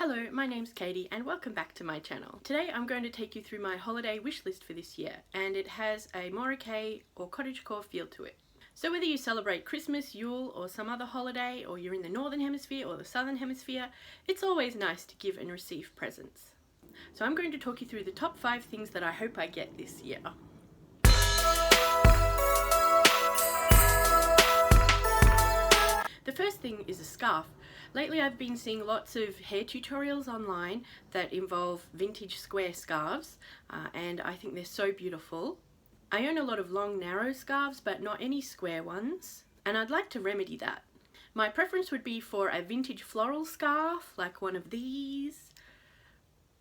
Hello, my name's Katie and welcome back to my channel. Today I'm going to take you through my holiday wish list for this year, and it has a Mori Kei or cottagecore feel to it. So whether you celebrate Christmas, Yule or some other holiday, or you're in the Northern Hemisphere or the Southern Hemisphere, it's always nice to give and receive presents. So I'm going to talk you through the top 5 things that I hope I get this year. The first thing is a scarf. Lately I've been seeing lots of hair tutorials online that involve vintage square scarves, and I think they're so beautiful. I own a lot of long narrow scarves but not any square ones, and I'd like to remedy that. My preference would be for a vintage floral scarf like one of these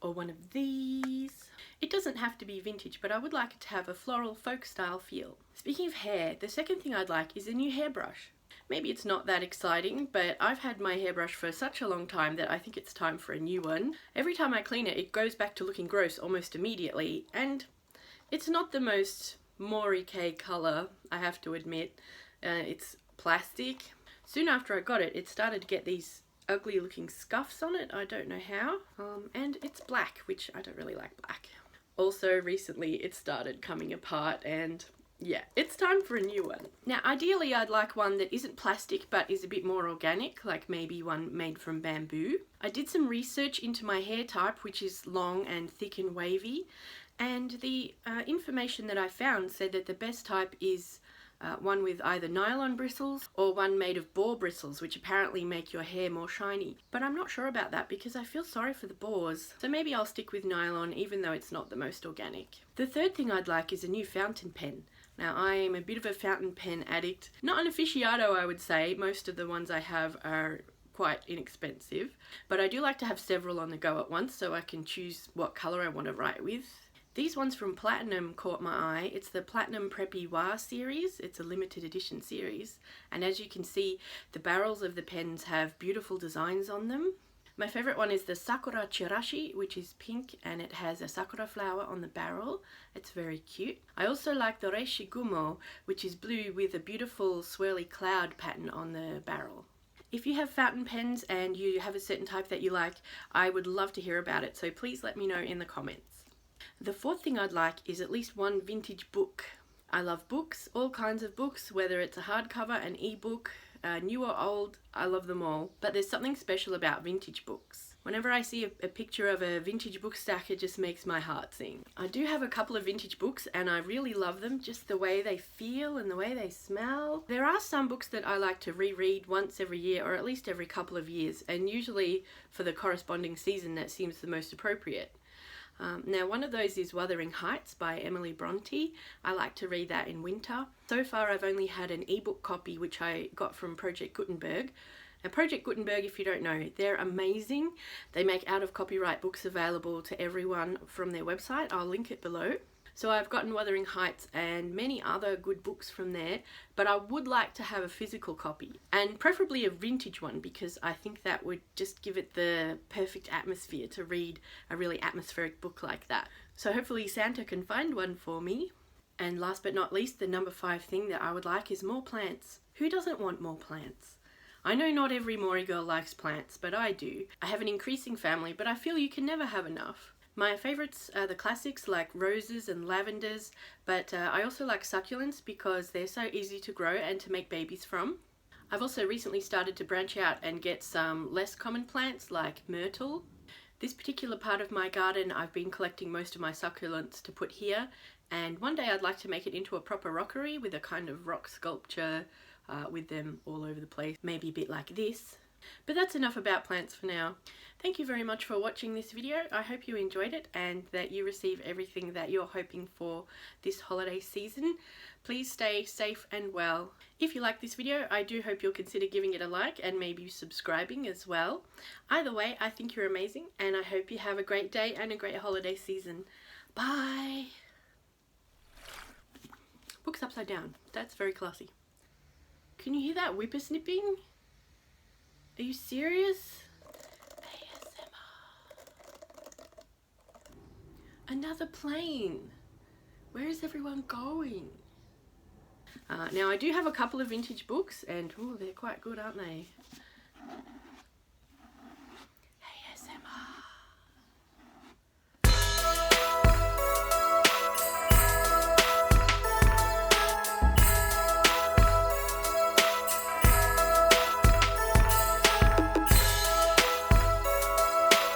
or one of these. It doesn't have to be vintage, but I would like it to have a floral folk style feel. Speaking of hair, the second thing I'd like is a new hairbrush. Maybe it's not that exciting, but I've had my hairbrush for such a long time that I think it's time for a new one. Every time I clean it, it goes back to looking gross almost immediately, and it's not the most Mori Kei colour, I have to admit. It's plastic. Soon after I got it, it started to get these ugly looking scuffs on it, I don't know how, and it's black, which I don't really like black. Also recently it started coming apart, and yeah, it's time for a new one. Now ideally I'd like one that isn't plastic but is a bit more organic, like maybe one made from bamboo. I did some research into my hair type, which is long and thick and wavy, and the information that I found said that the best type is one with either nylon bristles or one made of boar bristles, which apparently make your hair more shiny. But I'm not sure about that because I feel sorry for the boars, so maybe I'll stick with nylon even though it's not the most organic. The third thing I'd like is a new fountain pen. Now I am a bit of a fountain pen addict. Not an aficionado, I would say. Most of the ones I have are quite inexpensive, but I do like to have several on the go at once so I can choose what colour I want to write with. These ones from Platinum caught my eye. It's the Platinum Preppy Wa series. It's a limited edition series, and as you can see, the barrels of the pens have beautiful designs on them. My favourite one is the Sakura Chirashi, which is pink and it has a sakura flower on the barrel. It's very cute. I also like the Reishi Gumo, which is blue with a beautiful swirly cloud pattern on the barrel. If you have fountain pens and you have a certain type that you like, I would love to hear about it, so please let me know in the comments. The fourth thing I'd like is at least one vintage book. I love books, all kinds of books, whether it's a hardcover, an ebook, new or old, I love them all. But there's something special about vintage books. Whenever I see a picture of a vintage book stack, it just makes my heart sing. I do have a couple of vintage books and I really love them, just the way they feel and the way they smell. There are some books that I like to reread once every year or at least every couple of years, and usually for the corresponding season that seems the most appropriate. Now one of those is Wuthering by Emily Bronte. I like to read that in winter. So far I've only had an ebook copy which I got from Project Gutenberg. And Project Gutenberg, if you don't know, they're amazing. They make out of copyright books available to everyone from their website. I'll link it below. So I've gotten Wuthering and many other good books from there, but I would like to have a physical copy, and preferably a vintage one, because I think that would just give it the perfect atmosphere to read a really atmospheric book like that. So hopefully Santa can find one for me. And last but not least, the number 5 thing that I would like is more plants. Who doesn't want more plants? I know not every Mori girl likes plants, but I do. I have an increasing family, but I feel you can never have enough. My favourites are the classics like roses and lavenders, but I also like succulents because they're so easy to grow and to make babies from. I've also recently started to branch out and get some less common plants like myrtle. This particular part of my garden, I've been collecting most of my succulents to put here, and one day I'd like to make it into a proper rockery with a kind of rock sculpture with them all over the place, maybe a bit like this. But that's enough about plants for now. Thank you very much for watching this video. I hope you enjoyed it and that you receive everything that you're hoping for this holiday season. Please stay safe and well. If you like this video, I do hope you'll consider giving it a like and maybe subscribing as well. Either way, I think you're amazing and I hope you have a great day and a great holiday season. Bye! Books upside down. That's very classy. Can you hear that whippersnipping? Are you serious? ASMR. Another plane. Where is everyone going? Now I do have a couple of vintage books and they're quite good, aren't they?